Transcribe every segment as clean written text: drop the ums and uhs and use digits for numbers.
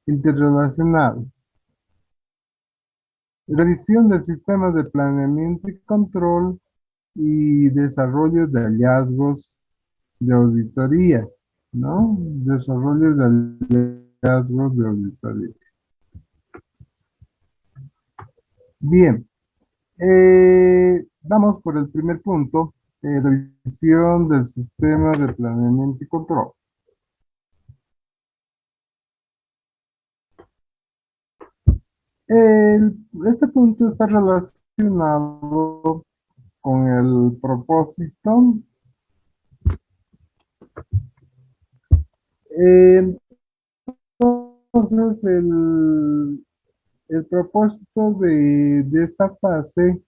interrelacionadas. Revisión del sistema de planeamiento y control y desarrollo de hallazgos de auditoría, ¿no? Desarrollo de hallazgos de auditoría. Bien, vamos por el primer punto, revisión del sistema de planeamiento y control. Este punto está relacionado con el propósito. Eh, entonces, el propósito de esta fase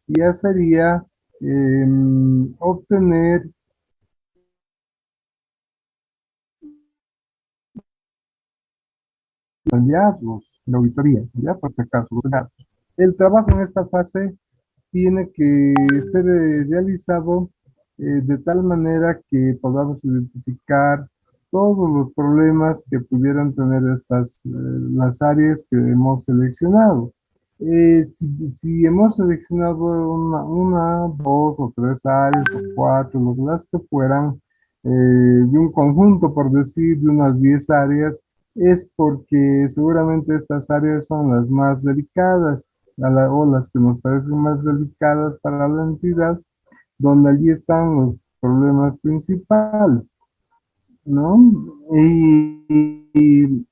ya sería obtener hallazgos de auditoría, ya por si acaso, los hallazgos. El trabajo en esta fase tiene que ser realizado de tal manera que podamos identificar todos los problemas que pudieran tener las áreas que hemos seleccionado. Si hemos seleccionado dos o tres áreas o cuatro, las que fueran, de un conjunto, por decir, de unas 10 áreas, es porque seguramente estas áreas son las más delicadas o las que nos parecen más delicadas para la entidad, donde allí están los problemas principales, ¿no? Y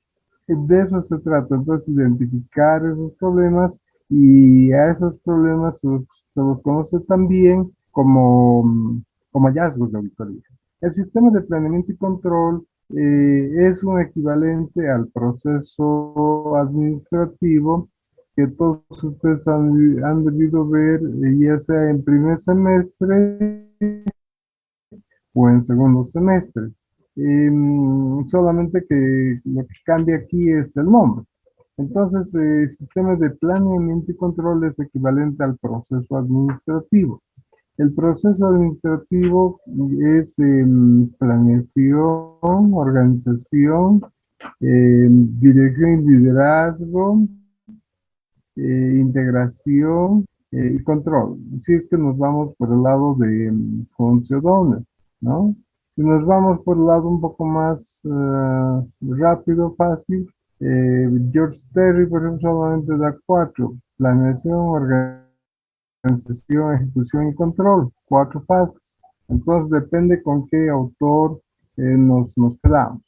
de eso se trata, entonces, identificar esos problemas y a esos problemas se los conoce también como hallazgos de auditoría. El sistema de planeamiento y control es un equivalente al proceso administrativo que todos ustedes han debido ver, ya sea en primer semestre o en segundo semestre. Solamente que lo que cambia aquí es el nombre. Entonces, el sistema de planeamiento y control es equivalente al proceso administrativo. El proceso administrativo es planeación, organización, dirección y liderazgo, integración y control. Si es que nos vamos por el lado de funciones, ¿no? Si nos vamos por el lado un poco más rápido, fácil, George Terry, por ejemplo, solamente da cuatro: planeación, organización, ejecución y control, cuatro fases. Entonces depende con qué autor nos quedamos.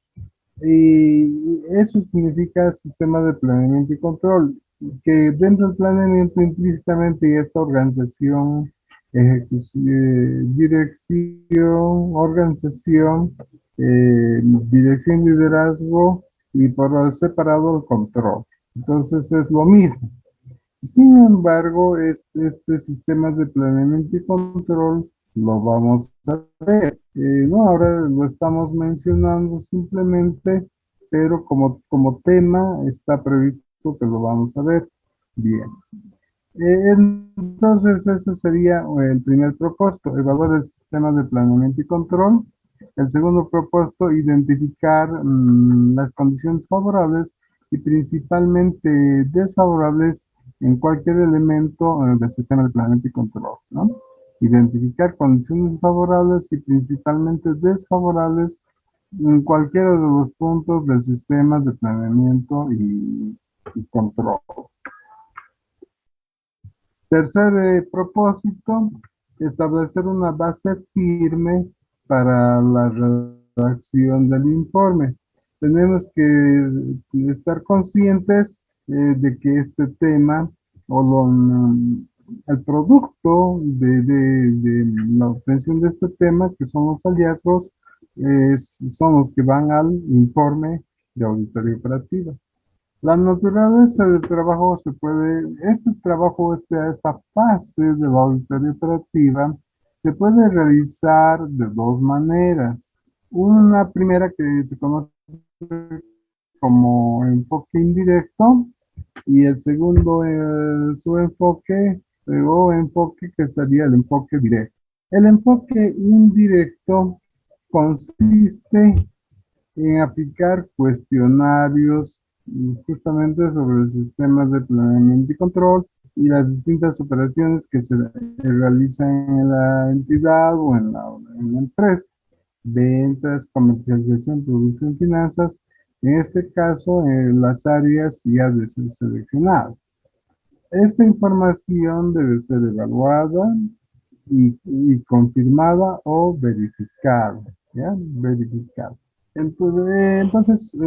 Y eso significa sistema de planeamiento y control, que dentro del planeamiento implícitamente ya está organización, dirección, organización, dirección, liderazgo y por separado el control. Entonces es lo mismo. Sin embargo, este sistema de planeamiento y control lo vamos a ver. No, ahora lo estamos mencionando simplemente, pero como tema está previsto que lo vamos a ver. Bien. Entonces, ese sería el primer propósito, evaluar el sistema de planeamiento y control. El segundo propósito, identificar las condiciones favorables y principalmente desfavorables en cualquier elemento del sistema de planeamiento y control, ¿no? Identificar condiciones favorables y principalmente desfavorables en cualquiera de los puntos del sistema de planeamiento y control. Tercer propósito, establecer una base firme para la redacción del informe. Tenemos que estar conscientes de que este tema o el producto de la obtención de este tema, que son los hallazgos, son los que van al informe de auditoría operativa. La naturaleza del trabajo este trabajo, esta fase de la auditoría operativa se puede realizar de dos maneras. Una primera que se conoce como enfoque indirecto y el segundo, su enfoque o enfoque que sería el enfoque directo. El enfoque indirecto consiste en aplicar cuestionarios justamente sobre sistemas de planeamiento y control y las distintas operaciones que se realizan en la entidad o en la empresa. Ventas, comercialización, producción, finanzas. En este caso, las áreas ya de ser seleccionadas. Esta información debe ser evaluada confirmada o verificada, ¿ya? Verificada. Entonces,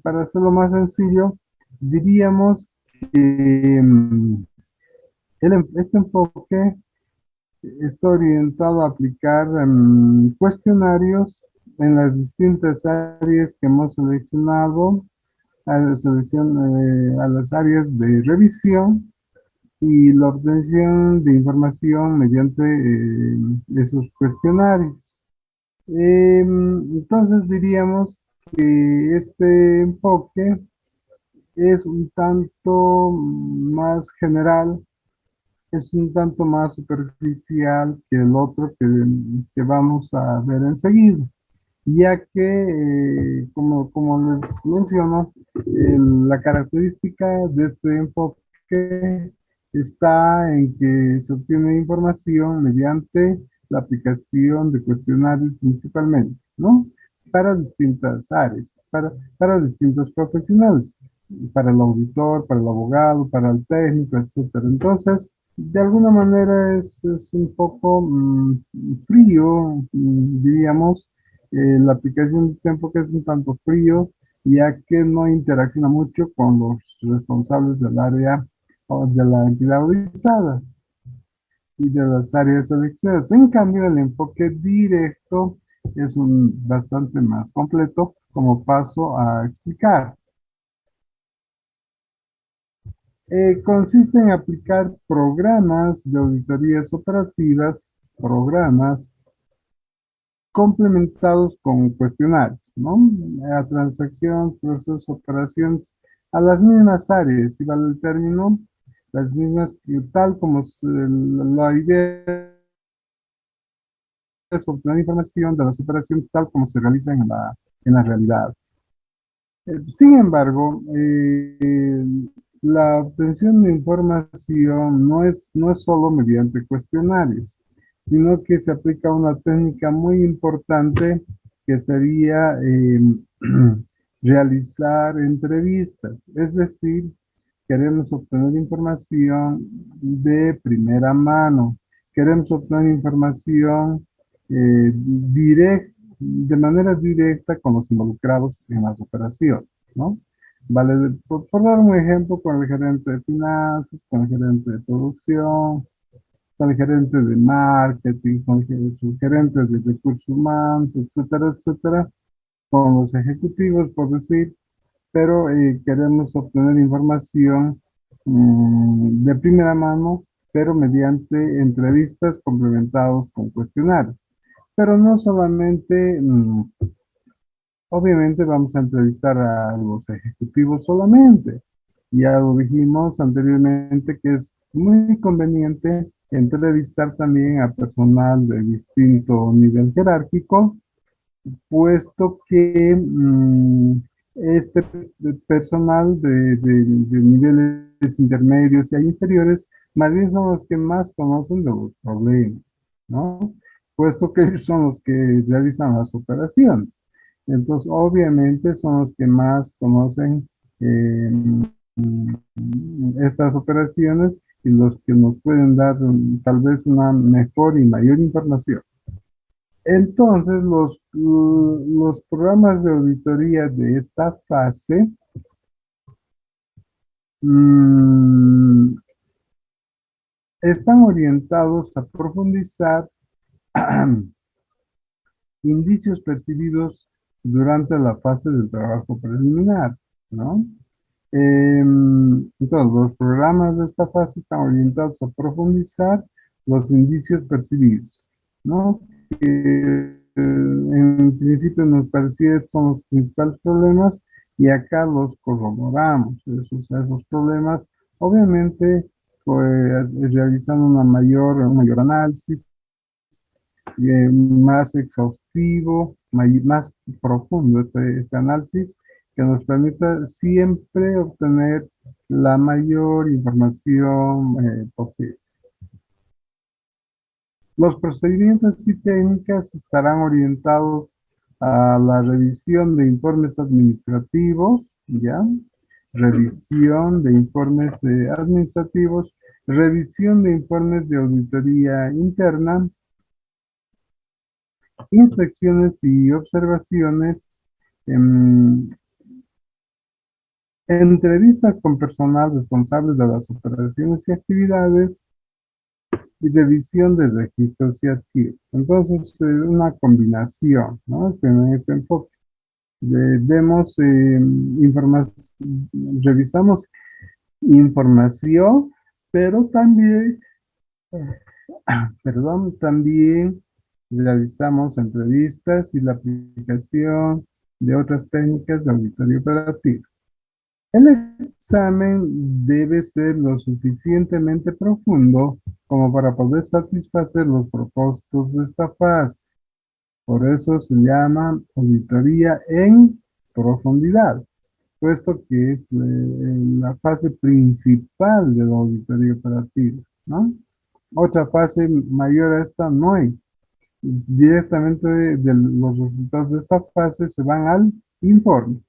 para hacerlo más sencillo, diríamos que este enfoque está orientado a aplicar cuestionarios en las distintas áreas que hemos seleccionado, a las áreas de revisión y la obtención de información mediante esos cuestionarios. Entonces diríamos que este enfoque es un tanto más general, es un tanto más superficial que el otro que vamos a ver enseguida, ya que, como les menciono, la característica de este enfoque está en que se obtiene información mediante la aplicación de cuestionarios principalmente, ¿no? Para distintas áreas, para distintos profesionales, para el auditor, para el abogado, para el técnico, etcétera. Entonces, de alguna manera es un poco frío, diríamos, la aplicación de este enfoque es un tanto frío, ya que no interacciona mucho con los responsables del área o de la entidad auditada y de las áreas seleccionadas. En cambio, el enfoque directo es bastante más completo, como paso a explicar. Consiste en aplicar programas de auditorías operativas, programas complementados con cuestionarios, ¿no? A transacción, procesos, operaciones, a las mismas áreas, si vale el término, las mismas, tal como la idea es obtener información de las operaciones tal como se realizan en la realidad. Sin embargo, la obtención de información no es solo mediante cuestionarios, sino que se aplica una técnica muy importante que sería realizar entrevistas. Es decir, queremos obtener información de primera mano, queremos obtener información de manera directa con los involucrados en las operaciones, ¿no? Vale, por dar un ejemplo, con el gerente de finanzas, con el gerente de producción, con el gerente de marketing, con sus gerentes de recursos humanos, etcétera, etcétera, con los ejecutivos, por decir, pero queremos obtener información de primera mano, pero mediante entrevistas complementados con cuestionarios. Pero no solamente, obviamente vamos a entrevistar a los ejecutivos solamente. Ya lo dijimos anteriormente que es muy conveniente entrevistar también a personal de distinto nivel jerárquico, puesto que este personal de niveles intermedios y inferiores, más bien son los que más conocen de los problemas, ¿no? Puesto que ellos son los que realizan las operaciones. Entonces, obviamente, son los que más conocen estas operaciones y los que nos pueden dar tal vez una mejor y mayor información. Entonces, los programas de auditoría de esta fase mm, están orientados a profundizar indicios percibidos durante la fase del trabajo preliminar, ¿no? Entonces, los programas de esta fase están orientados a profundizar los indicios percibidos, ¿no? En principio nos parecía que son los principales problemas y acá los corroboramos, esos problemas, obviamente, pues realizando un mayor análisis, más exhaustivo, más profundo este análisis, que nos permita siempre obtener la mayor información posible. Los procedimientos y técnicas estarán orientados a la revisión de informes administrativos, ¿ya? Revisión de informes administrativos, revisión de informes de auditoría interna, inspecciones y observaciones, em, entrevistas con personal responsable de las operaciones y actividades, y revisión de registros y archivos. Entonces, una combinación, ¿no? En este enfoque. Vemos revisamos información, pero también, perdón, también realizamos entrevistas y la aplicación de otras técnicas de auditoría operativa. El examen debe ser lo suficientemente profundo como para poder satisfacer los propósitos de esta fase. Por eso se llama auditoría en profundidad, puesto que es la fase principal de la auditoría operativa, ¿no? Otra fase mayor a esta no hay. Directamente de los resultados de esta fase se van al informe.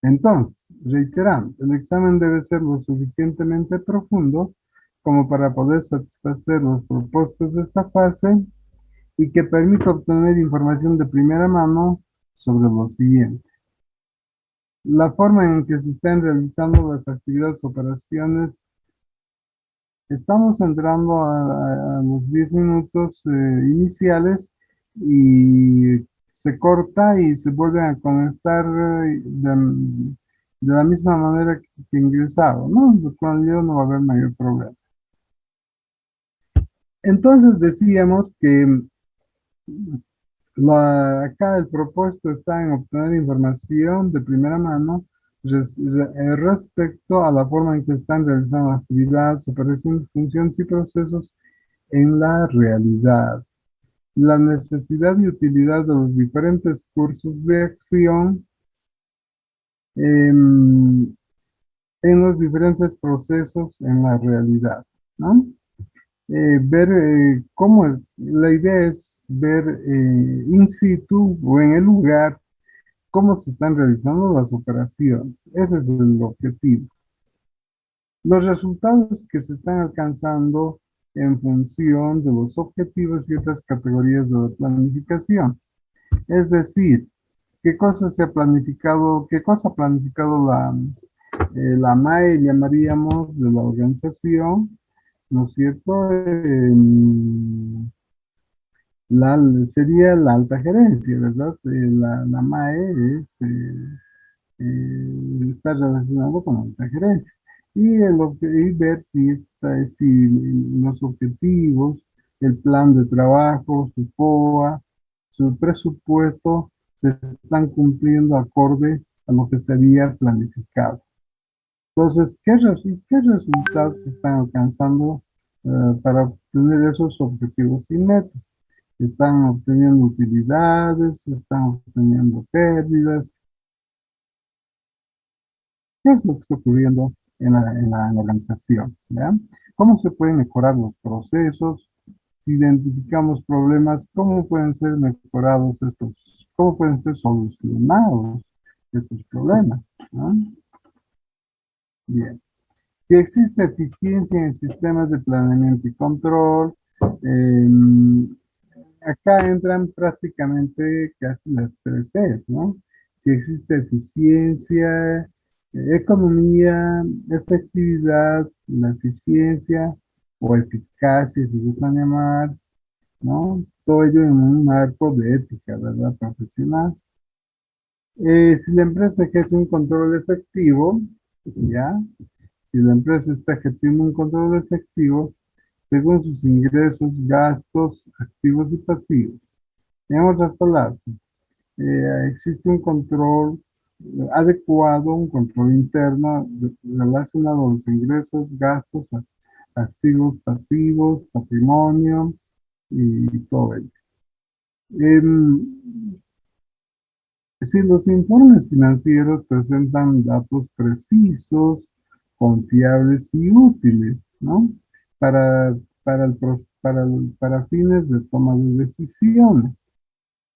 Entonces, reiterando, el examen debe ser lo suficientemente profundo como para poder satisfacer los propósitos de esta fase y que permita obtener información de primera mano sobre lo siguiente. La forma en que se están realizando las actividades, operaciones, estamos entrando a los 10 minutos iniciales y se corta y se vuelve a conectar de la misma manera que ingresado, ¿no? Con ello no va a haber mayor problema. Entonces decíamos que acá el propósito está en obtener información de primera mano respecto a la forma en que están realizando actividades, operaciones, funciones y procesos en la realidad. La necesidad y utilidad de los diferentes cursos de acción em, en los diferentes procesos en la realidad, ¿no? Ver la idea es ver in situ o en el lugar cómo se están realizando las operaciones. Ese es el objetivo. Los resultados que se están alcanzando en función de los objetivos y otras categorías de la planificación. Es decir, qué cosa se ha planificado, qué cosa ha planificado la MAE, llamaríamos, de la organización, ¿no es cierto? Sería la alta gerencia, ¿verdad? La MAE está relacionado con la alta gerencia. Y ver si los objetivos, el plan de trabajo, su POA, su presupuesto se están cumpliendo acorde a lo que se había planificado. Entonces, ¿qué resultados se están alcanzando para obtener esos objetivos y metas? ¿Están obteniendo utilidades? ¿Están obteniendo pérdidas? ¿Qué es lo que está ocurriendo en la organización? ¿Ya? ¿Cómo se pueden mejorar los procesos? Si identificamos problemas, ¿cómo pueden ser mejorados cómo pueden ser solucionados estos problemas? ¿No? Bien. Si existe eficiencia en sistemas de planeamiento y control, em, acá entran prácticamente casi las tres Cs, ¿no? Si existe eficiencia, economía, efectividad, la eficiencia o eficacia, si gustan llamar, ¿no? Todo ello en un marco de ética, ¿verdad? Profesional. Si la empresa ejerce un control efectivo, ¿ya? Si la empresa está ejerciendo un control efectivo según sus ingresos, gastos, activos y pasivos. En otras palabras, existe un control adecuado, un control interno relacionado a los ingresos, gastos, activos, pasivos, patrimonio y todo ello. Em, Si los informes financieros presentan datos precisos, confiables y útiles, ¿no? Para, para fines de toma de decisiones.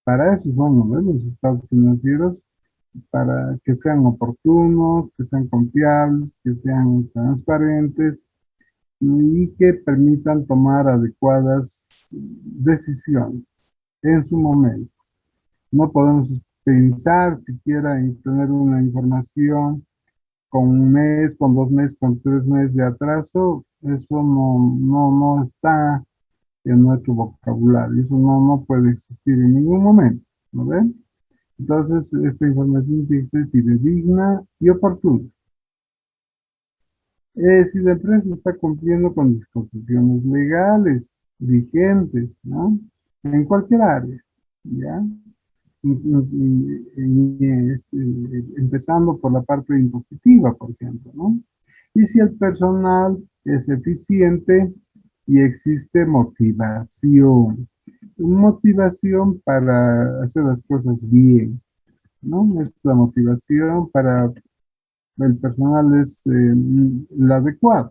Para eso son, ¿no?, los estados financieros, para que sean oportunos, que sean confiables, que sean transparentes y que permitan tomar adecuadas decisiones en su momento. No podemos pensar siquiera en tener una información con un mes, con 2 meses, con 3 meses de atraso. Eso no está en nuestro vocabulario. Eso no puede existir en ningún momento. ¿No ven? Entonces, esta información tiene que ser fidedigna y oportuna. Si la empresa está cumpliendo con disposiciones legales vigentes, ¿no? En cualquier área, ¿ya? Empezando por la parte impositiva, por ejemplo, ¿no? Y si el personal es eficiente y existe motivación para hacer las cosas bien, ¿no? Es la motivación para el personal es la adecuada.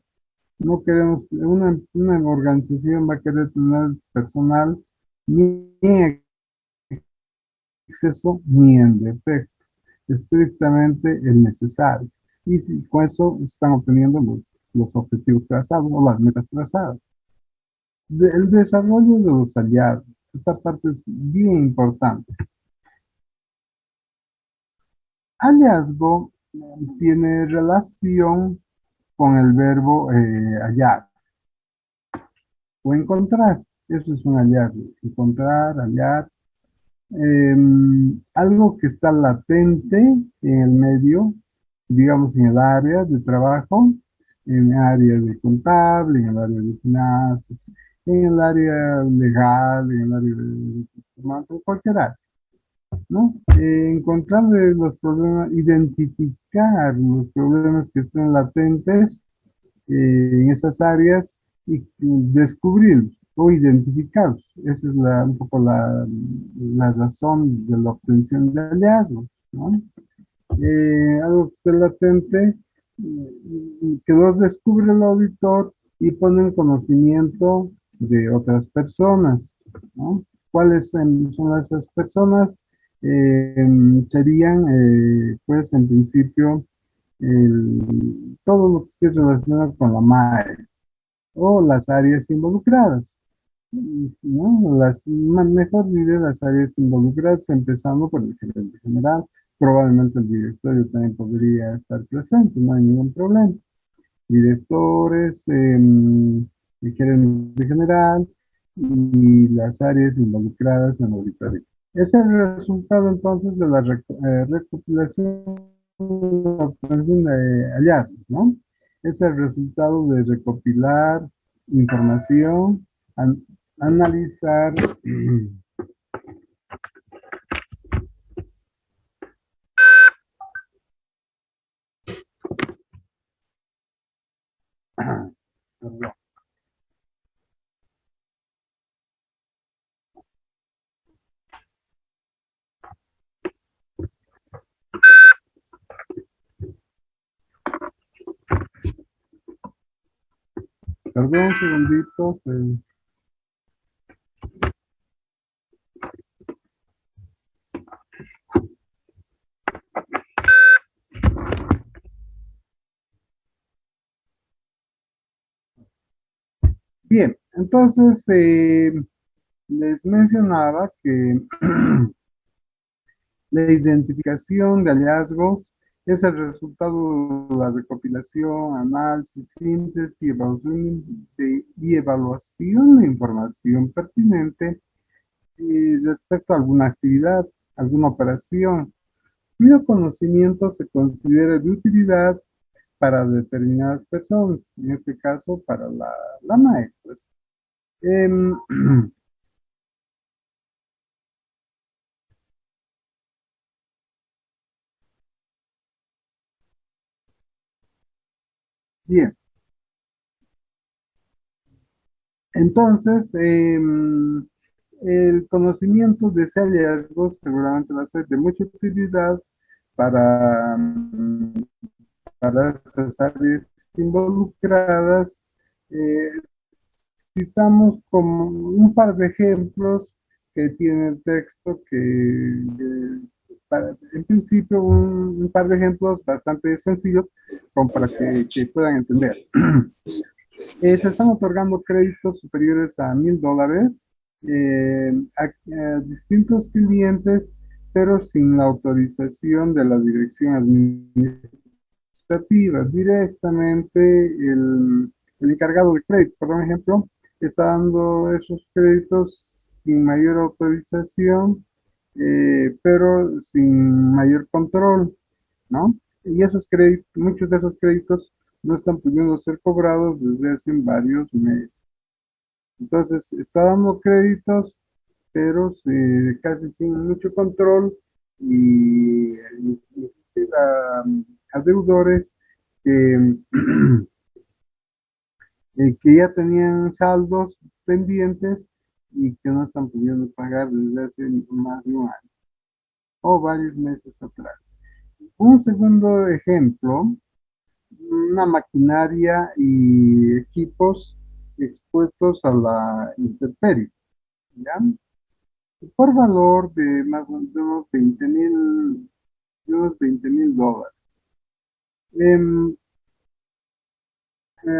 No queremos, una organización va a querer tener personal ni en exceso ni en defecto, estrictamente el necesario. Y con eso están obteniendo los objetivos trazados o las metas trazadas. El desarrollo de los aliados, esta parte es bien importante. Hallazgo tiene relación con el verbo hallar o encontrar. Eso es un hallazgo. Encontrar, hallar. Algo que está latente en el medio, digamos en el área de trabajo, en el área de contable, en el área de finanzas, en el área legal, en el área de cualquier área, ¿no? Encontrar los problemas, identificar los problemas que estén latentes en esas áreas y descubrirlos o identificarlos. Esa es un poco la razón de la obtención de hallazgos, ¿no? Algo que esté latente, que lo descubre el auditor y pone en conocimiento de otras personas, ¿no? ¿Cuáles son esas personas? Serían, pues, en principio, todo lo que esté relacionado con la MAE o las áreas involucradas, ¿no? Mejor diré las áreas involucradas, empezando por el gerente general. Probablemente el directorio también podría estar presente, no hay ningún problema. Directores, el gerente general y las áreas involucradas en la auditoría. Es el resultado entonces de la recopilación de hallazgos, ¿no? Es el resultado de recopilar información, analizar, perdón. Perdón un segundito. Bien, entonces les mencionaba que la identificación de hallazgos es el resultado de la recopilación, análisis, síntesis y evaluación de información pertinente respecto a alguna actividad, alguna operación, cuyo conocimiento se considera de utilidad para determinadas personas, en este caso para la MAE. Pues. Em, bien, entonces, El conocimiento de ese hallazgo seguramente va a ser de mucha utilidad para, para esas áreas involucradas. Eh, Citamos como un par de ejemplos que tiene el texto en principio, un par de ejemplos bastante sencillos como para que puedan entender. Se están otorgando créditos superiores a $1000 a distintos clientes, pero sin la autorización de la dirección administrativa. Directamente el encargado de créditos, por ejemplo, está dando esos créditos sin mayor autorización, pero sin mayor control, ¿no? Y esos créditos, muchos de esos créditos no están pudiendo ser cobrados desde hace varios meses. Entonces, está dando créditos, pero casi sin mucho control y inclusive a deudores que, que ya tenían saldos pendientes y que no están pudiendo pagar desde hace más de un año o varios meses atrás. Un segundo ejemplo, una maquinaria y equipos expuestos a la intemperie, ¿ya? Por valor de más o menos $20,000, em,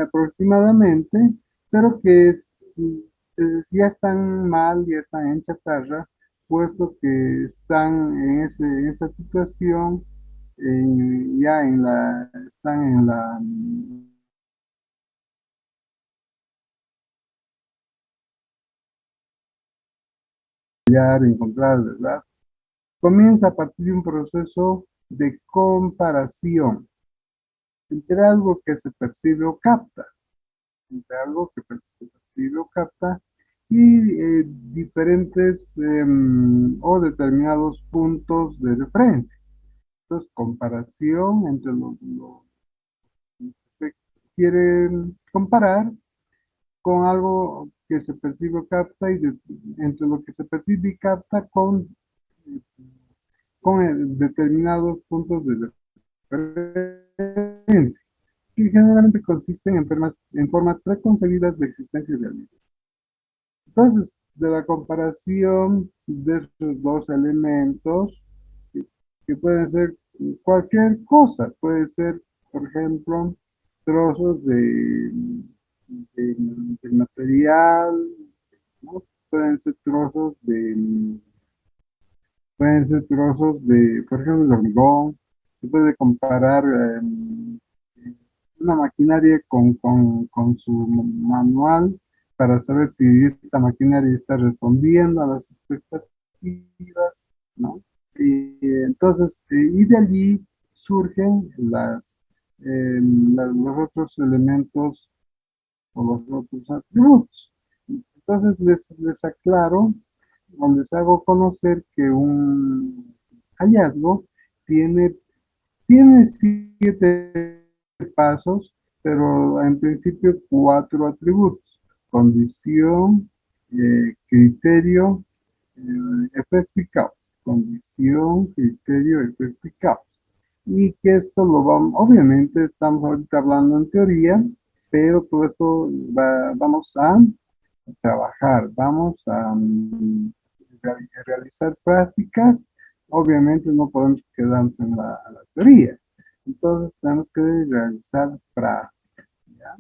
aproximadamente, pero ya están mal, ya están en chatarra, puesto que están en esa situación, están en la encontrar, ¿verdad? Comienza a partir de un proceso de comparación entre algo que se percibe o capta, entre algo que se percibe o capta y diferentes o determinados puntos de referencia. Entonces, comparación entre lo que se quiere comparar con algo que se percibe o capta y entre lo que se percibe y capta con determinados puntos de referencia, que generalmente consisten en formas preconcebidas de existencia y realidad. Entonces, de la comparación de estos dos elementos, que pueden ser cualquier cosa, puede ser, por ejemplo, trozos de material, ¿no? Pueden ser pueden ser trozos por ejemplo, de hormigón. Se puede comparar una maquinaria con su manual para saber si esta maquinaria está respondiendo a las expectativas, ¿no? Y de allí surgen los otros elementos o los otros atributos. Entonces les aclaro o les hago conocer que un hallazgo tiene, tiene 7 pasos, pero en principio 4 atributos: condición, criterio, efecto y causa. Condición, criterio, efecto y causa. Y que esto obviamente estamos ahorita hablando en teoría, pero todo esto vamos a trabajar, vamos a realizar prácticas. Obviamente no podemos quedarnos en la teoría. Entonces tenemos que realizar prácticas. ¿Ya?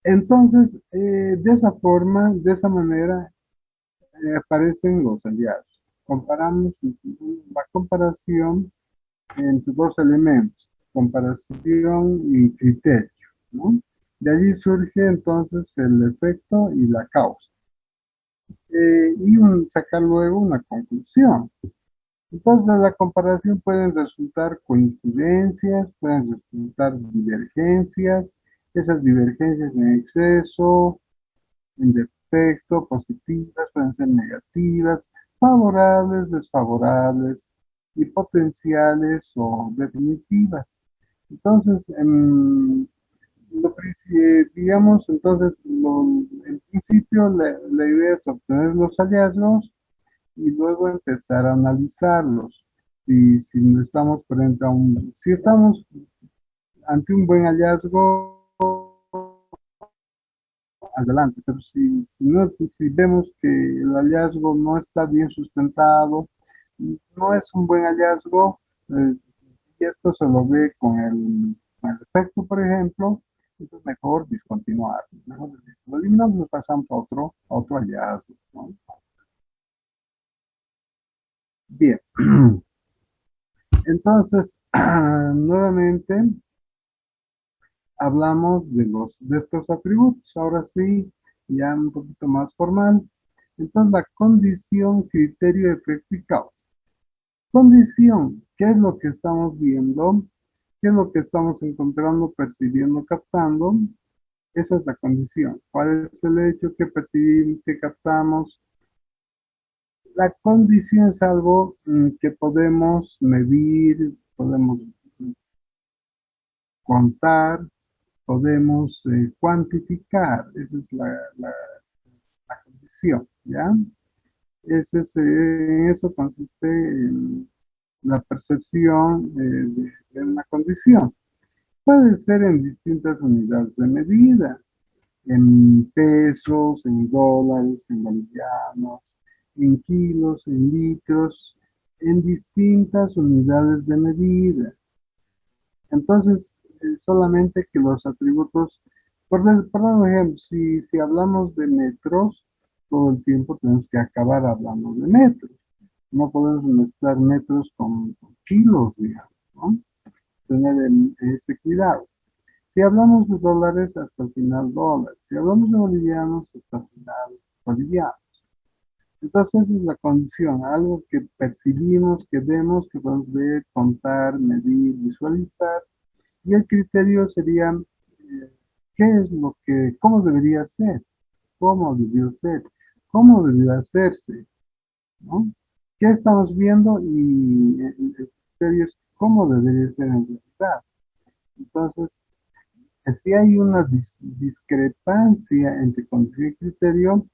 Entonces, de esa forma, de esa manera, aparecen los hallazgos. Comparamos la comparación entre dos elementos, comparación y criterio, ¿no? De allí surge entonces el efecto y la causa. Sacar luego una conclusión. Entonces, de la comparación pueden resultar coincidencias, pueden resultar divergencias, esas divergencias en exceso, en defecto, positivas, pueden ser negativas, favorables, desfavorables y potenciales o definitivas. Entonces, digamos, entonces, en principio la idea es obtener los hallazgos y luego empezar a analizarlos. Y si no estamos frente a si estamos ante un buen hallazgo, adelante, pero si vemos que el hallazgo no está bien sustentado, no es un buen hallazgo, y esto se lo ve con el efecto, por ejemplo, entonces mejor discontinuar, mejor lo eliminamos y pasamos a otro hallazgo, ¿no? Bien, entonces, nuevamente hablamos de estos atributos, ahora sí, ya un poquito más formal. Entonces, la condición, criterio, efecto y causa. Condición, ¿qué es lo que estamos viendo? ¿Qué es lo que estamos encontrando, percibiendo, captando? Esa es la condición. ¿Cuál es el hecho que percibimos, que captamos? La condición es algo que podemos medir, podemos contar, podemos cuantificar. Esa es la condición, ¿ya? En eso consiste en la percepción de una condición. Puede ser en distintas unidades de medida, en pesos, en dólares, en bolivianos, en kilos, en litros, en distintas unidades de medida. Entonces, solamente que los atributos, por ejemplo, si hablamos de metros, todo el tiempo tenemos que acabar hablando de metros. No podemos mezclar metros con kilos, digamos, ¿no? Tener ese cuidado. Si hablamos de dólares, hasta el final dólares. Si hablamos de bolivianos, hasta el final bolivianos. Entonces, esa es la condición, algo que percibimos, que vemos, que podemos ver, contar, medir, visualizar. Y el criterio sería, ¿qué es lo que, cómo debería ser? ¿Cómo debió ser? ¿Cómo debió hacerse? ¿No? ¿Qué estamos viendo? Y el criterio es cómo debería ser en realidad. Entonces, si hay una discrepancia entre condición y criterio,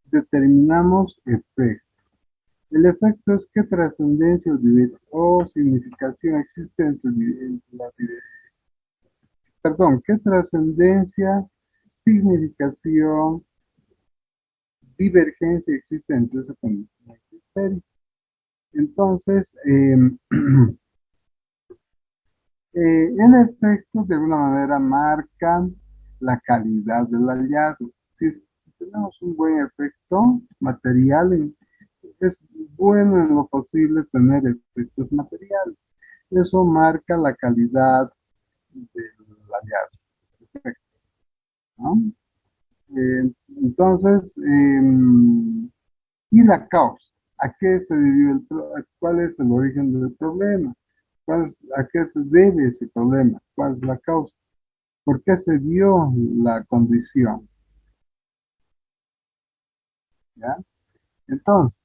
determinamos efecto. El efecto es qué trascendencia o significación existe entre perdón, qué trascendencia, significación, divergencia existe entre esa condición y criterio. Entonces, el efecto de alguna manera marca la calidad del hallazgo. Si tenemos un buen efecto material, es bueno en lo posible tener efectos materiales. Eso marca la calidad del hallazgo. Perfecto, ¿no? Entonces, ¿y la causa? ¿A qué se debió cuál es el origen del problema? ¿A qué se debe ese problema? ¿Cuál es la causa? ¿Por qué se dio la condición? ¿Ya? Entonces,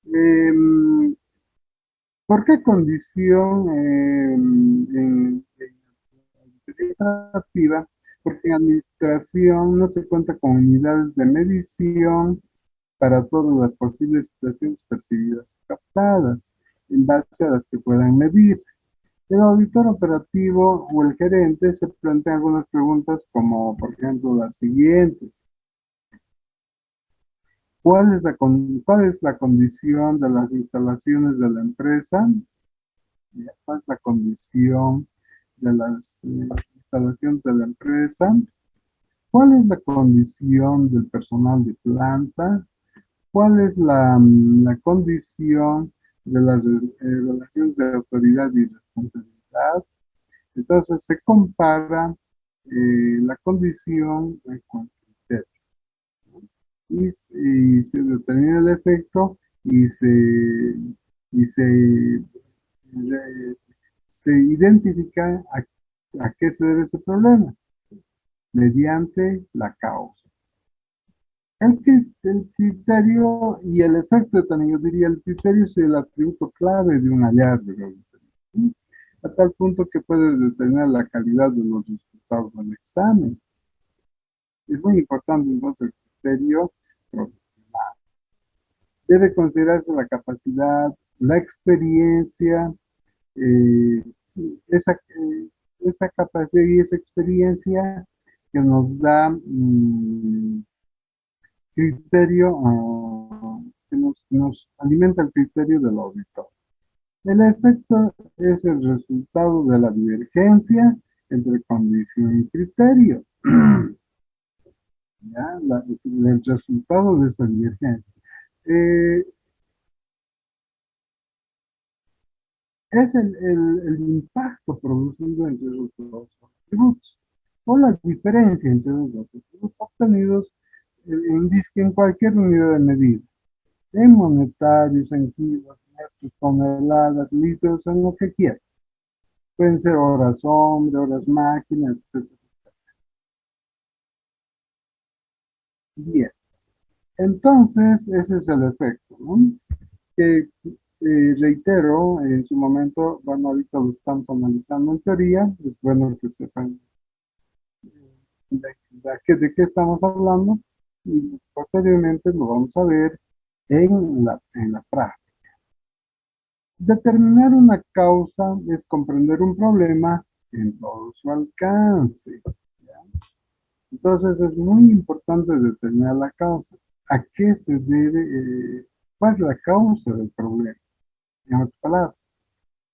em, ¿por qué condición en administrativa? Porque en administración no se cuenta con unidades de medición para todas las posibles situaciones percibidas y captadas, en base a las que puedan medirse. El auditor operativo o el gerente se plantea algunas preguntas como, por ejemplo, las siguientes. ¿Cuál es la condición de las instalaciones de la empresa? ¿Cuál es la condición de las instalaciones de la empresa? ¿Cuál es la condición del personal de planta? ¿Cuál es la condición de las relaciones de autoridad y responsabilidad? Entonces se compara la condición con el criterio y se determina el efecto y re- se identifica a qué se debe ese problema mediante la causa. El criterio y el efecto también, yo diría, el criterio es el atributo clave de un hallazgo, ¿sí? A tal punto que puede determinar la calidad de los resultados resultados del examen. Es muy importante entonces el criterio profesional. Debe considerarse la capacidad, la experiencia, eh, esa, esa capacidad y esa experiencia que nos da criterio, que nos alimenta el criterio del auditor. El efecto es el resultado de la divergencia entre condición y criterio. ¿Ya? El resultado de esa divergencia. Eh, es el impacto producido entre los dos atributos o la diferencia entre los dos atributos obtenidos en cualquier unidad de medida, en monetarios, en kilos, metros, toneladas, litros, en lo que quieran. Pueden ser horas hombre, horas máquina, etc. Bien, entonces ese es el efecto, ¿no? Que reitero, en su momento, bueno, ahorita lo estamos analizando en teoría, es bueno que sepan de qué estamos hablando y posteriormente lo vamos a ver en la práctica. Determinar una causa es comprender un problema en todo su alcance. ¿Ya? Entonces es muy importante determinar la causa. ¿A qué se debe? ¿Cuál es la causa del problema? En otras palabras,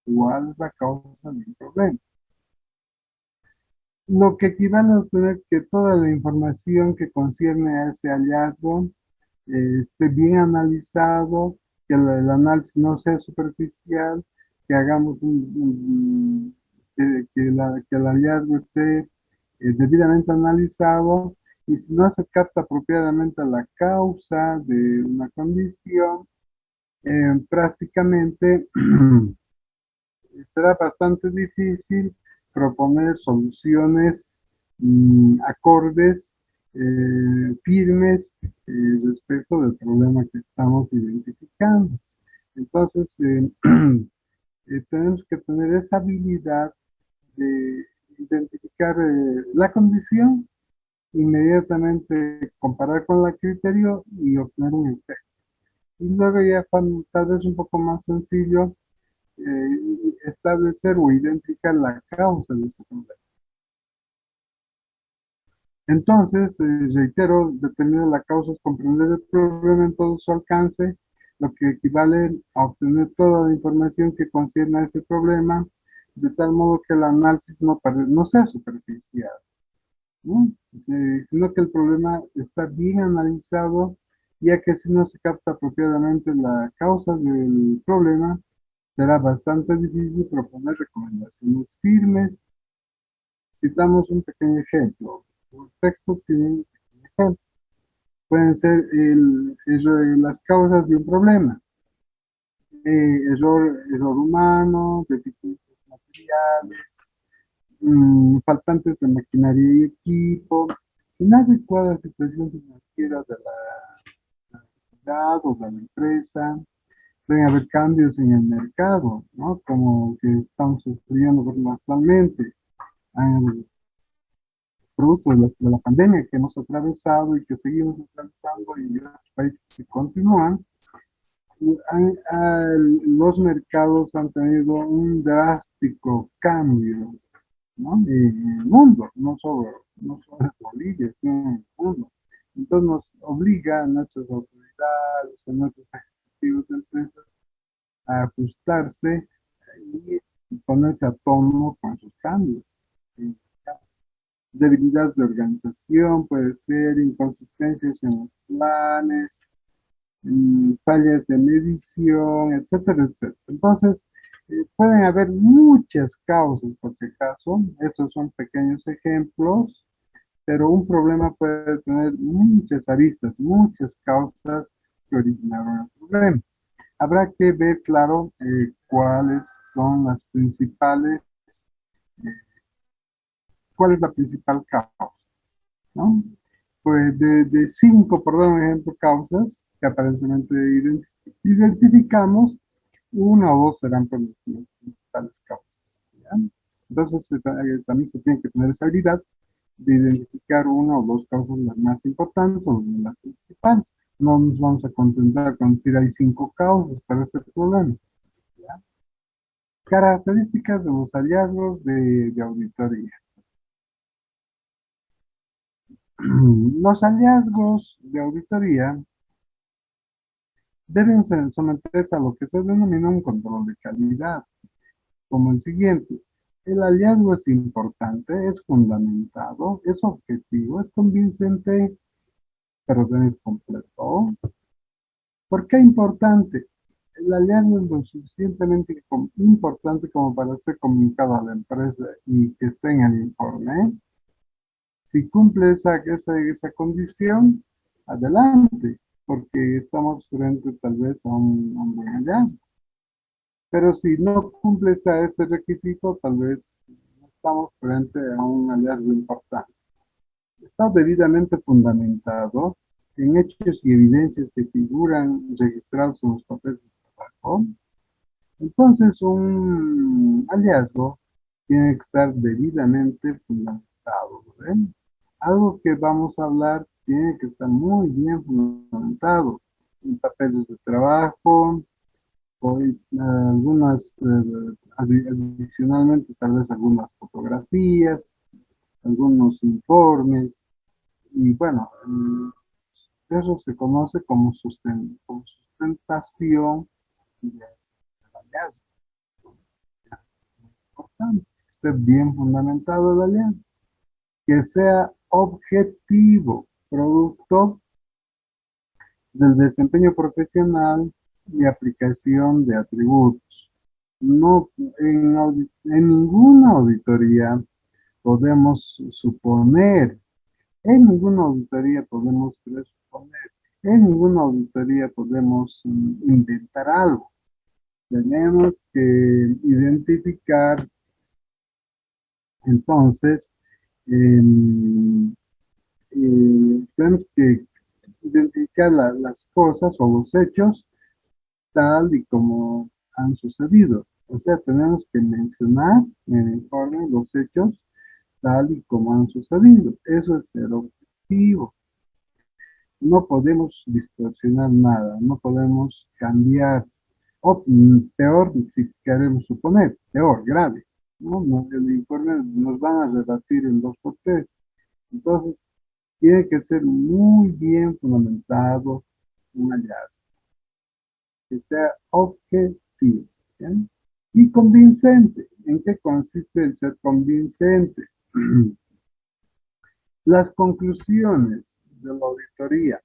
¿cuál es la causa del problema? Lo que equivale a obtener que toda la información que concierne a ese hallazgo esté bien analizado, que el análisis no sea superficial, que hagamos que el hallazgo esté debidamente analizado y si no se capta apropiadamente la causa de una condición, prácticamente será bastante difícil proponer soluciones acordes, firmes respecto del problema que estamos identificando. Entonces, tenemos que tener esa habilidad de identificar la condición, inmediatamente comparar con la criterio y obtener un efecto. Y luego ya cuando tal vez un poco más sencillo, establecer o identificar la causa de ese problema. Entonces, reitero, determinar la causa es comprender el problema en todo su alcance, lo que equivale a obtener toda la información que concierne a ese problema, de tal modo que el análisis no sea superficial, ¿no? Sino que el problema está bien analizado, ya que si no se capta apropiadamente la causa del problema, será bastante difícil proponer recomendaciones firmes. Citamos un pequeño ejemplo. El texto tiene un pequeño ejemplo. Pueden ser las causas de un problema. Error humano, deficiencias materiales, faltantes de maquinaria y equipo, inadecuada situación financiera de la entidad o de la empresa. Pueden haber cambios en el mercado, ¿no? Como que estamos sufriendo actualmente, producto de la pandemia que hemos atravesado y que seguimos atravesando y otros países que continúan, los mercados han tenido un drástico cambio, ¿no? En el mundo, no solo en Bolivia, sino en el mundo. Entonces nos obliga a nuestras autoridades, a nuestros ejecutivos de empresas a ajustarse y ponerse a tono con sus cambios. Debilidades de organización, puede ser inconsistencias en los planes, fallas de medición, etcétera, etcétera. Entonces, pueden haber muchas causas, por si acaso. Estos son pequeños ejemplos, pero un problema puede tener muchas aristas, muchas causas que originaron el problema. Habrá que ver, claro, cuáles son las principales, eh, cuál es la principal causa, ¿no? Pues de cinco, por dar un ejemplo, causas que aparentemente identificamos, una o dos serán pues, las principales causas, ¿ya? Entonces, también se tiene que tener esa habilidad de identificar una o dos causas las más importantes o las principales. No nos vamos a contentar con decir hay 5 causas para este problema. ¿Ya? Características de los hallazgos de auditoría. Los hallazgos de auditoría deben someterse a lo que se denomina un control de calidad, como el siguiente. El hallazgo es importante, es fundamentado, es objetivo, es convincente, pero no es completo. ¿Por qué importante? El hallazgo es lo suficientemente importante como para ser comunicado a la empresa y que esté en el informe. Si cumple esa condición, adelante, porque estamos frente tal vez a un buen hallazgo. Pero si no cumple este requisito, tal vez no estamos frente a un hallazgo importante. Está debidamente fundamentado en hechos y evidencias que figuran registrados en los papeles de trabajo. Entonces, un hallazgo tiene que estar debidamente fundamentado, ¿ven? Algo que vamos a hablar tiene que estar muy bien fundamentado en papeles de trabajo, o algunas, adicionalmente, tal vez algunas fotografías, algunos informes, y bueno, eso se conoce como sustentación del hallazgo. Importante, que esté bien fundamentado el hallazgo, que sea objetivo, producto del desempeño profesional y aplicación de atributos. No, en ninguna auditoría podemos suponer, en ninguna auditoría podemos presuponer, en ninguna auditoría podemos inventar algo. Tenemos que identificar entonces, em, tenemos que identificar las cosas o los hechos tal y como han sucedido. O sea, tenemos que mencionar en el informe los hechos tal y como han sucedido. Eso es el objetivo. No podemos distorsionar nada, no podemos cambiar, o peor, si queremos suponer, peor, grave. ¿No? El informe nos van a rebatir en 2 por 3. Entonces, tiene que ser muy bien fundamentado un hallazgo, que sea objetivo, ¿bien? Y convincente. ¿En qué consiste el ser convincente? Las conclusiones de la auditoría,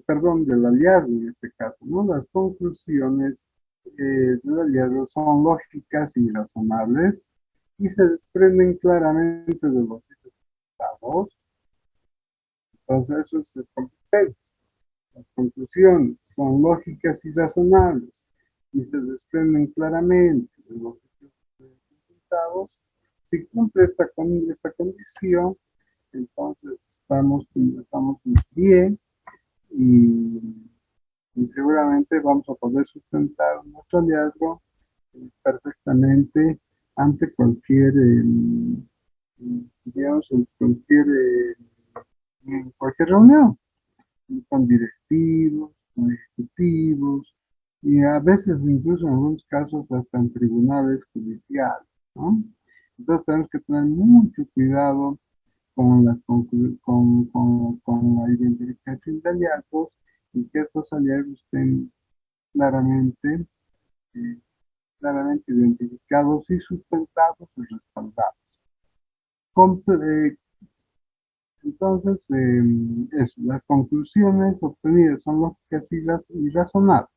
perdón, del hallazgo en este caso, ¿no? Las conclusiones del hallazgo son lógicas y razonables y se desprenden claramente de los hechos dados. Entonces, eso es el convincente. Las conclusiones son lógicas y razonables y se desprenden claramente de los hechos presentados. Si cumple esta condición, entonces estamos bien y, y seguramente vamos a poder sustentar nuestro hallazgo perfectamente ante cualquier, digamos, en cualquier reunión, con directivos, con ejecutivos, y a veces incluso en algunos casos hasta en tribunales judiciales, ¿no? Entonces tenemos que tener mucho cuidado con con la identificación de hallazgos y que estos hallazgos estén claramente, eh, claramente identificados y sustentados y respaldados. Entonces, eso, las conclusiones obtenidas son lógicas y razonables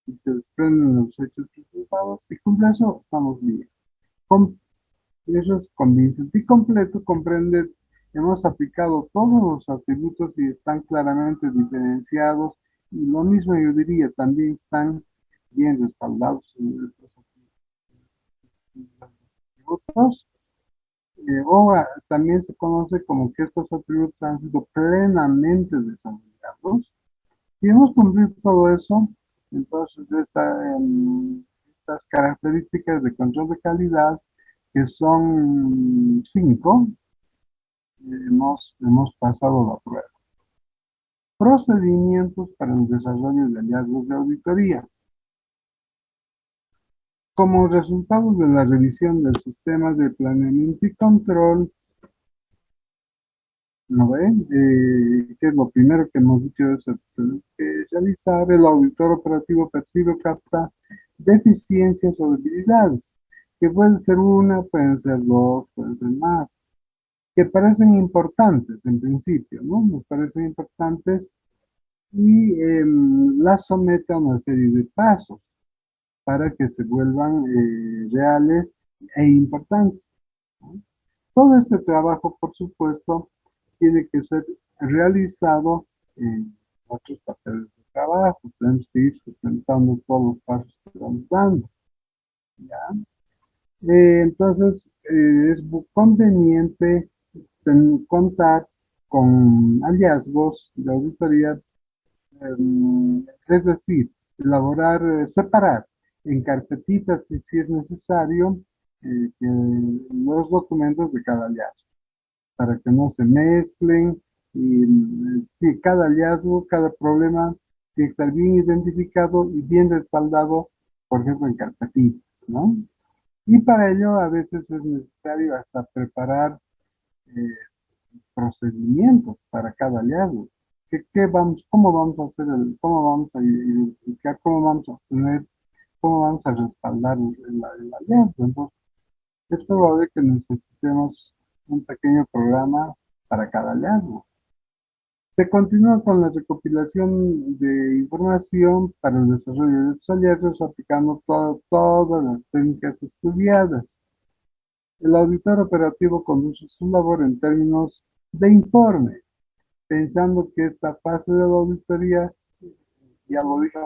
y se desprenden de los hechos presentados y con eso estamos bien. Com- Eso es convincente y completo, comprende, hemos aplicado todos los atributos y están claramente diferenciados y lo mismo yo diría, también están bien respaldados en estos atributos. También se conoce como que estos atributos han sido plenamente desarrollados. Si hemos cumplido todo eso, entonces estas características de control de calidad que son 5, hemos pasado la prueba. Procedimientos para el desarrollo de hallazgos de auditoría. Como resultado de la revisión del sistema de planeamiento y control, ¿no ven? ¿Qué es lo primero que hemos dicho? Es que realizar el auditor operativo percibe o capta deficiencias o debilidades, que pueden ser una, pueden ser dos, pueden ser más, que parecen importantes en principio, ¿no? Nos parecen importantes y las somete a una serie de pasos para que se vuelvan reales e importantes, ¿no? Todo este trabajo, por supuesto, tiene que ser realizado en otros papeles de trabajo. Tenemos que ir sustentando todos los pasos que vamos dando, ¿ya? Entonces, es conveniente contar con hallazgos de auditoría, es decir, elaborar, separar en carpetitas, si es necesario, los documentos de cada hallazgo, para que no se mezclen y sí, cada hallazgo, cada problema tiene que estar bien identificado y bien respaldado, por ejemplo, en carpetitas, ¿no? Y para ello a veces es necesario hasta preparar eh, procedimientos para cada hallazgo. ¿Cómo vamos a hacer cómo vamos a identificar, cómo vamos a obtener, cómo vamos a respaldar el hallazgo? Entonces, es probable que necesitemos un pequeño programa para cada hallazgo. Se continúa con la recopilación de información para el desarrollo de estos hallazgos aplicando todas las técnicas estudiadas. El auditor operativo conduce su labor en términos de informe, pensando que esta fase de la auditoría, ya lo dije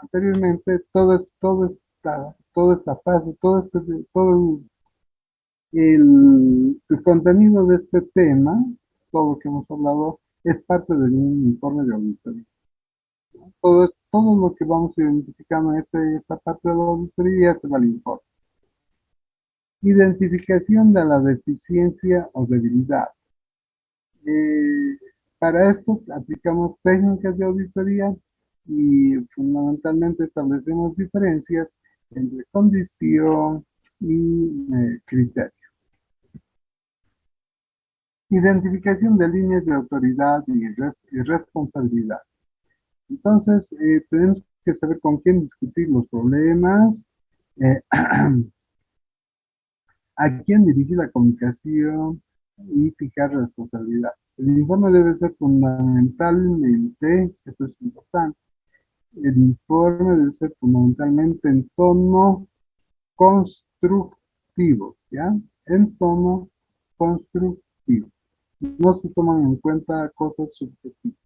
anteriormente, toda esta fase, todo el contenido de este tema, todo lo que hemos hablado, es parte de un informe de auditoría. Todo lo que vamos identificando en esta parte de la auditoría se va al informe. Identificación de la deficiencia o debilidad. Eh, para esto aplicamos técnicas de auditoría y fundamentalmente establecemos diferencias entre condición y criterio. Identificación de líneas de autoridad y responsabilidad. Entonces, tenemos que saber con quién discutir los problemas, eh, a quién dirigir la comunicación y fijar responsabilidades. El informe debe ser fundamentalmente, esto es importante, el informe debe ser fundamentalmente en tono constructivo, ¿ya? En tono constructivo. No se toman en cuenta cosas subjetivas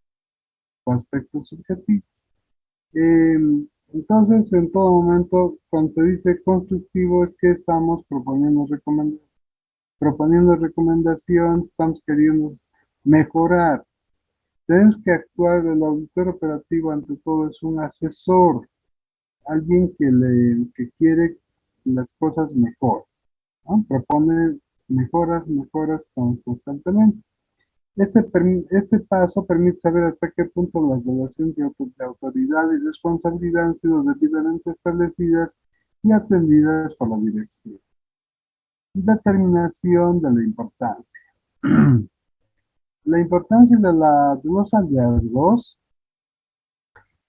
o aspectos subjetivos. Eh, entonces, en todo momento, cuando se dice constructivo, es que estamos proponiendo recomendaciones, estamos queriendo mejorar. Tenemos que actuar, el auditor operativo ante todo es un asesor, alguien que quiere las cosas mejor, ¿no? Propone mejoras constantemente. Este paso permite saber hasta qué punto las relaciones de autoridad y responsabilidad han sido debidamente establecidas y atendidas por la dirección. Determinación de la importancia. La importancia de los hallazgos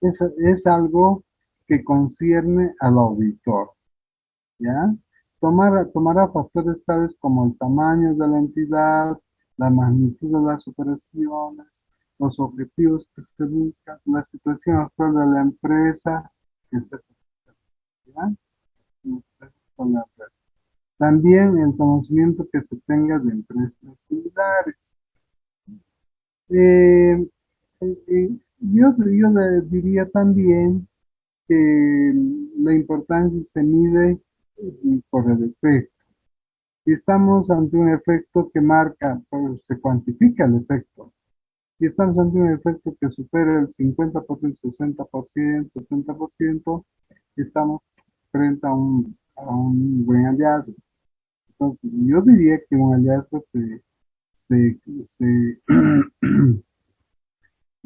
es algo que concierne al auditor, ¿ya? Tomará factores tales como el tamaño de la entidad, la magnitud de las operaciones, los objetivos que se buscan, la situación actual de la empresa, etcétera, ¿ya? Con la empresa. También el conocimiento que se tenga de empresas similares. Eh, yo le diría también que la importancia se mide por el efecto. Si estamos ante un efecto que marca, pues, se cuantifica el efecto. Si estamos ante un efecto que supera el 50%, 60%, 70%, estamos frente a un buen hallazgo. Entonces, yo diría que un hallazgo se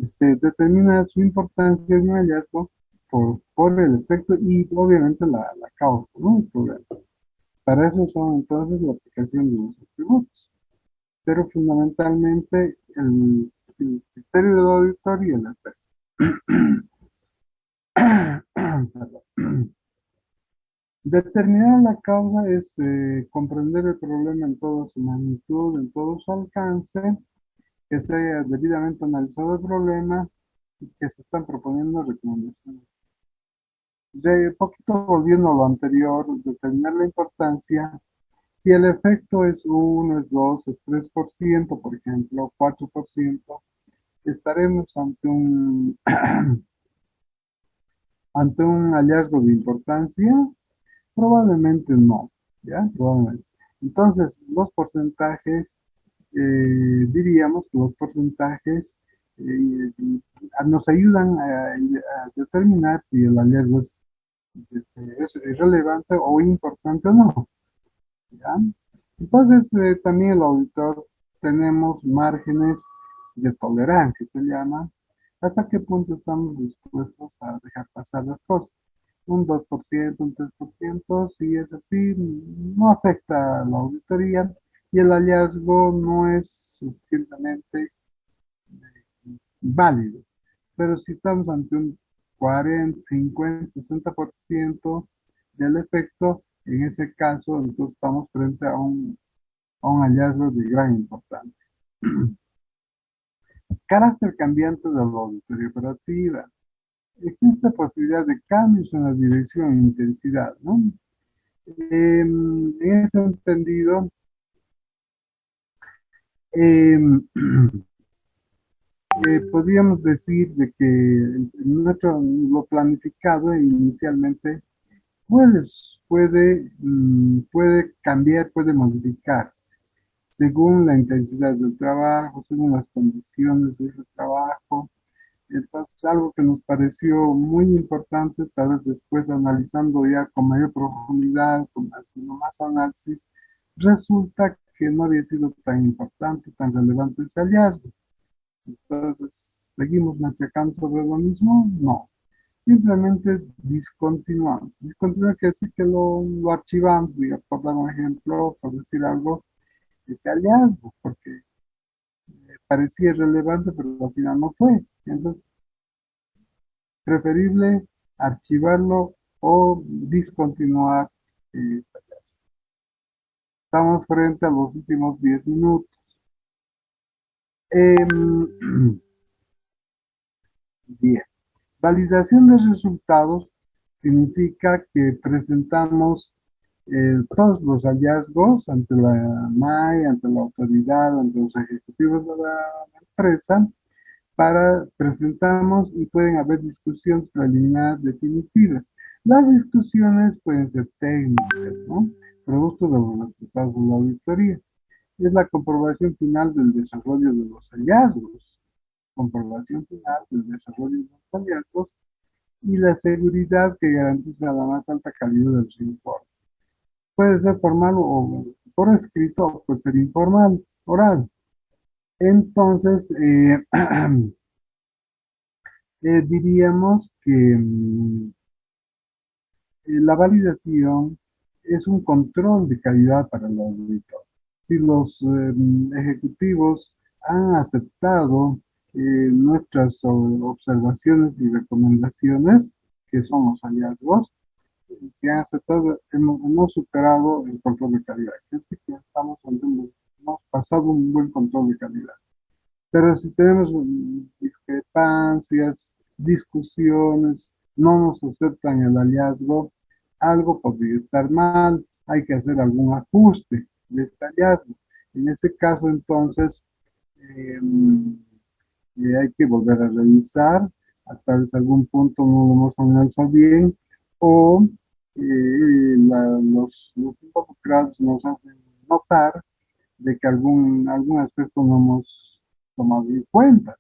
se determina su importancia en un hallazgo por el efecto y obviamente la causa, ¿no? El problema. Para eso son entonces la aplicación de los atributos. Pero fundamentalmente el criterio del auditor y el efecto. Perdón. Determinar la causa es comprender el problema en toda su magnitud, en todo su alcance, que se haya debidamente analizado el problema y que se están proponiendo recomendaciones. De poquito volviendo a lo anterior, determinar la importancia. Si el efecto es 1, es 2, es 3%, por ejemplo, 4%, estaremos ante un hallazgo de importancia. Probablemente no, ¿ya? Probablemente. Entonces, los porcentajes, diríamos que los porcentajes eh, nos ayudan a determinar si el hallazgo es relevante o importante o no, ¿ya? Entonces, también el auditor tenemos márgenes de tolerancia, se llama, hasta qué punto estamos dispuestos a dejar pasar las cosas. Un 2%, un 3%, si es así, no afecta a la auditoría y el hallazgo no es suficientemente válido. Pero si estamos ante un 40, 50, 60% del efecto, en ese caso, entonces estamos frente a un hallazgo de gran importancia. Carácter cambiante de la auditoría operativa. Existe posibilidad de cambios en la dirección e intensidad, ¿no? En ese entendido, em, podríamos decir de que lo planificado inicialmente puede, puede cambiar, puede modificarse según la intensidad del trabajo, según las condiciones de ese trabajo. Entonces, algo que nos pareció muy importante, tal vez después analizando ya con mayor profundidad, haciendo más análisis, resulta que no había sido tan importante, tan relevante ese hallazgo. Entonces, ¿seguimos machacando sobre lo mismo? No. Simplemente discontinuamos. Discontinuar quiere decir que lo archivamos, digamos, por dar un ejemplo, por decir algo, ese hallazgo, porque parecía relevante, pero al final no fue. Entonces, preferible archivarlo o discontinuar. eh, Estamos frente a los últimos 10 minutos. Em, Bien. Validación de resultados significa que presentamos todos los hallazgos ante la MAE, ante la autoridad, ante los ejecutivos de la empresa, presentamos y pueden haber discusiones preliminares definitivas. Las discusiones pueden ser técnicas, ¿no? Producto de los resultados de la auditoría. Es la comprobación final del desarrollo de los hallazgos. Comprobación final del desarrollo de los hallazgos y la seguridad que garantiza la más alta calidad de los informes. Puede ser formal o por escrito o puede ser informal, oral. Entonces, diríamos que la validación es un control de calidad para el auditor. Si los ejecutivos han aceptado nuestras observaciones y recomendaciones, que son los hallazgos, si han aceptado, hemos superado el control de calidad. Es decir, que hemos pasado un buen control de calidad. Pero si tenemos discrepancias, discusiones, no nos aceptan el hallazgo, algo podría estar mal, hay que hacer algún ajuste de este hallazgo. En ese caso, entonces, eh, hay que volver a revisar, hasta vez algún punto no lo hemos analizado bien, o los involucrados nos hacen notar de que algún aspecto no hemos tomado en cuenta.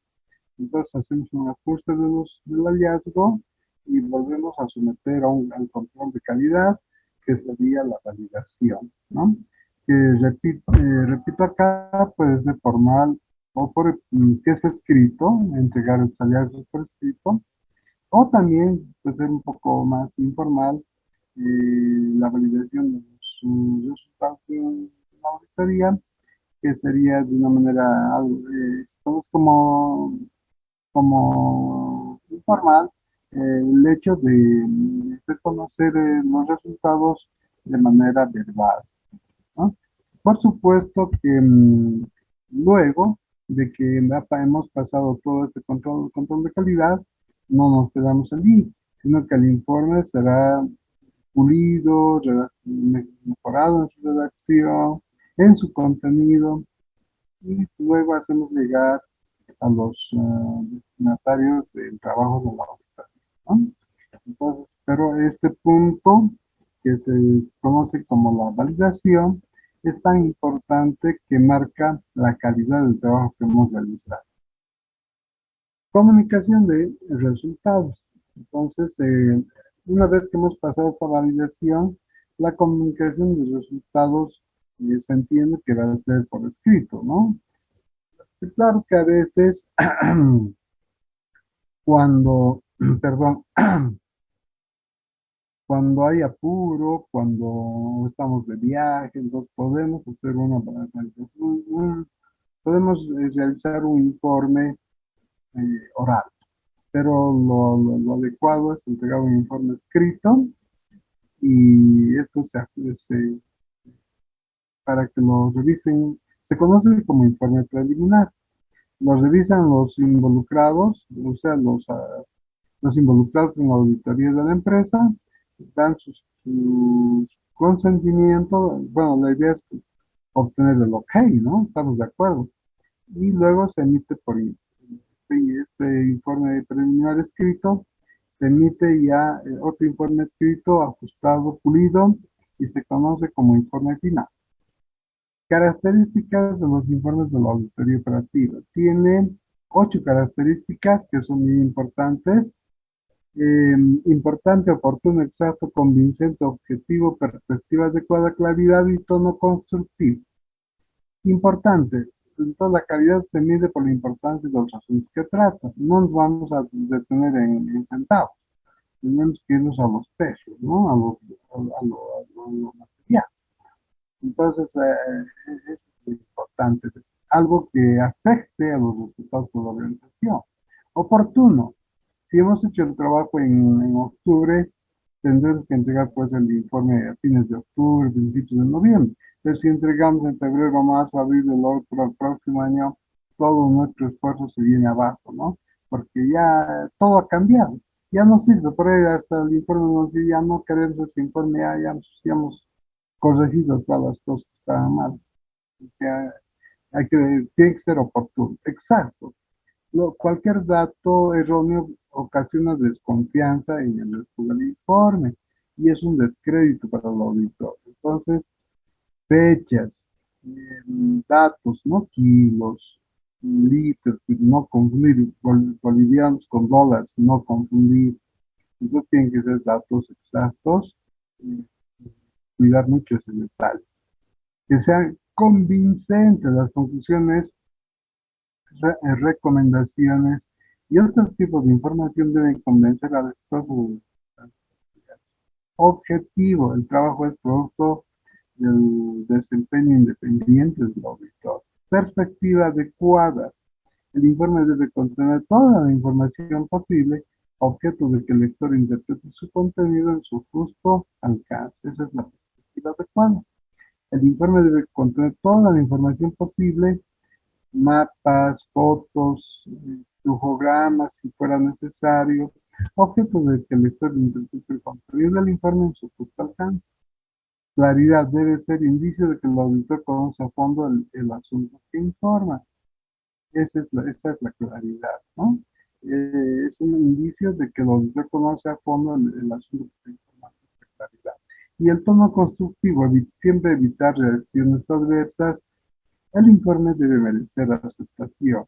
Entonces hacemos un ajuste del hallazgo y volvemos a someter al control de calidad, que sería la validación, ¿no? repito acá, puede ser formal o por que es escrito, entregar el hallazgos por escrito, o también puede ser un poco más informal, la validación de los resultados de una auditoría, que sería de una manera algo, digamos como informal, el hecho de reconocer los resultados de manera verbal, ¿no? Por supuesto que luego de que hemos pasado todo este control de calidad, no nos quedamos allí, sino que el informe será pulido, mejorado en su redacción, en su contenido, y luego hacemos llegar a los destinatarios del trabajo de la auditoría, ¿no? Entonces, pero este punto, que se conoce como la validación, es tan importante que marca la calidad del trabajo que hemos realizado. Comunicación de resultados. Entonces, una vez que hemos pasado esta validación, la comunicación de resultados se entiende que va a ser por escrito, ¿no? Y claro que a veces cuando, perdón, cuando hay apuro, cuando estamos de viaje, entonces podemos hacer podemos realizar un informe oral, pero lo adecuado es entregar un informe escrito y esto para que lo revisen, se conoce como informe preliminar. Lo revisan los involucrados, o sea, los involucrados en la auditoría de la empresa, dan su consentimiento. Bueno, la idea es obtener el ok, ¿no? Estamos de acuerdo. Y luego se emite este informe preliminar escrito, se emite ya otro informe escrito, ajustado, pulido, y se conoce como informe final. Características de los informes de la auditoría operativa. Tiene 8 características que son muy importantes. Importante, oportuno, exacto, convincente, objetivo, perspectiva adecuada, claridad y tono constructivo. Importante, entonces la calidad se mide por la importancia de los asuntos que trata. No nos vamos a detener en centavos, tenemos que irnos a los pesos, ¿no? A lo material. Entonces, es importante, algo que afecte a los resultados de la organización. Oportuno, si hemos hecho el trabajo en octubre, tendremos que entregar pues el informe a fines de octubre, principios de noviembre. Pero si entregamos en febrero, marzo, abril del otro, el próximo año, todo nuestro esfuerzo se viene abajo, ¿no? Porque ya todo ha cambiado. Ya no sirve, por ahí hasta el informe nos dice, ya no queremos ese informe, ya nos hemos corregido todas las cosas que estaban mal. Ya tiene que ser oportuno. Exacto. Cualquier dato erróneo ocasiona desconfianza en el resto del informe y es un descrédito para el auditor. Entonces, fechas, datos, no kilos, litros, no confundir bolivianos con dólares, no confundir. Entonces, tienen que ser datos exactos, y cuidar mucho ese detalle. Que sean convincentes las conclusiones, recomendaciones y otros tipos de información deben convencer al lector. Objetivo, el trabajo es producto del desempeño independiente del auditor. Perspectiva adecuada, el informe debe contener toda la información posible, objeto de que el lector interprete su contenido en su justo alcance. Esa es la perspectiva adecuada. El informe debe contener toda la información posible, mapas, fotos, flujogramas, si fuera necesario, objeto de que el lector interprete el contenido del informe en su justo alcance. Claridad debe ser indicio de que el auditor conoce a fondo el asunto que informa. Esa es la claridad, ¿no? Es un indicio de que el auditor conoce a fondo el asunto que informa. Claridad. Y el tono constructivo, siempre evitar reacciones adversas. El informe debe merecer aceptación.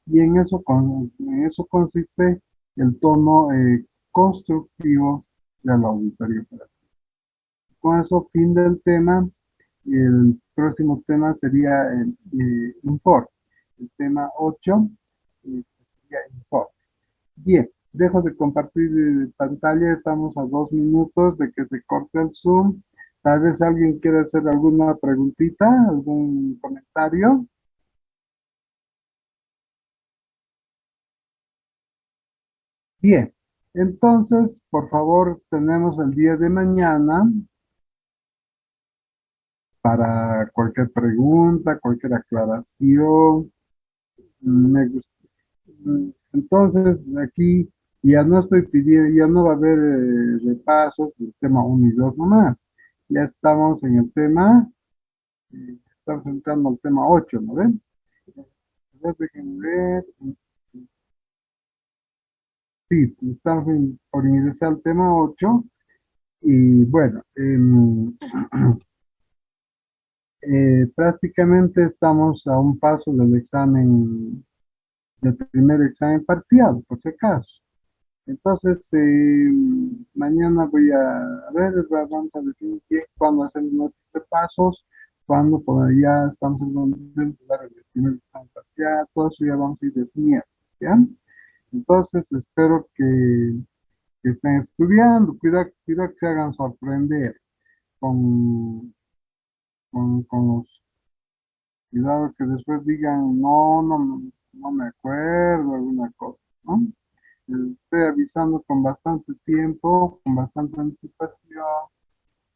Y en eso consiste el tono constructivo de la auditoría operativa. Con eso, fin del tema. Y el próximo tema sería el importe. El tema 8 sería importe. Bien, dejo de compartir pantalla, estamos a 2 minutos de que se corte el Zoom. Tal vez alguien quiera hacer alguna preguntita, algún comentario. Bien, entonces, por favor, tenemos el día de mañana para cualquier pregunta, cualquier aclaración. Me gust- Entonces, aquí ya no estoy pidiendo, ya no va a haber repasos del tema 1 y 2 nomás. Ya estamos en el tema, estamos entrando al tema 8, ¿no ven? Entonces, déjenme ver. Sí, estamos por ingresar al tema 8 y bueno, prácticamente estamos a un paso del examen, del primer examen parcial, por si acaso. Entonces, mañana voy a ver, vamos a definir bien cuándo hacer nuestros pasos, cuándo ya estamos en condiciones de dar el primer examen parcial, todo eso ya vamos a ir definiendo, ¿ya? Entonces, espero que estén estudiando, cuidado que se hagan sorprender con, con los, cuidado que después digan, no me acuerdo, alguna cosa, ¿no? Estoy avisando con bastante tiempo, con bastante anticipación,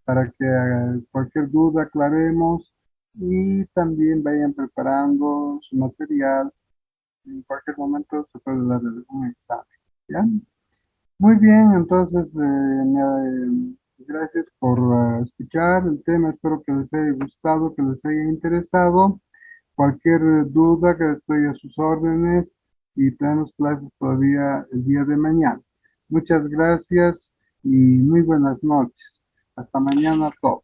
para que cualquier duda aclaremos y también vayan preparando su material. En cualquier momento se puede dar un examen, ¿ya? Muy bien, entonces, gracias por escuchar el tema. Espero que les haya gustado, que les haya interesado. Cualquier duda que estoy a sus órdenes y tenemos clases todavía el día de mañana. Muchas gracias y muy buenas noches. Hasta mañana a todos.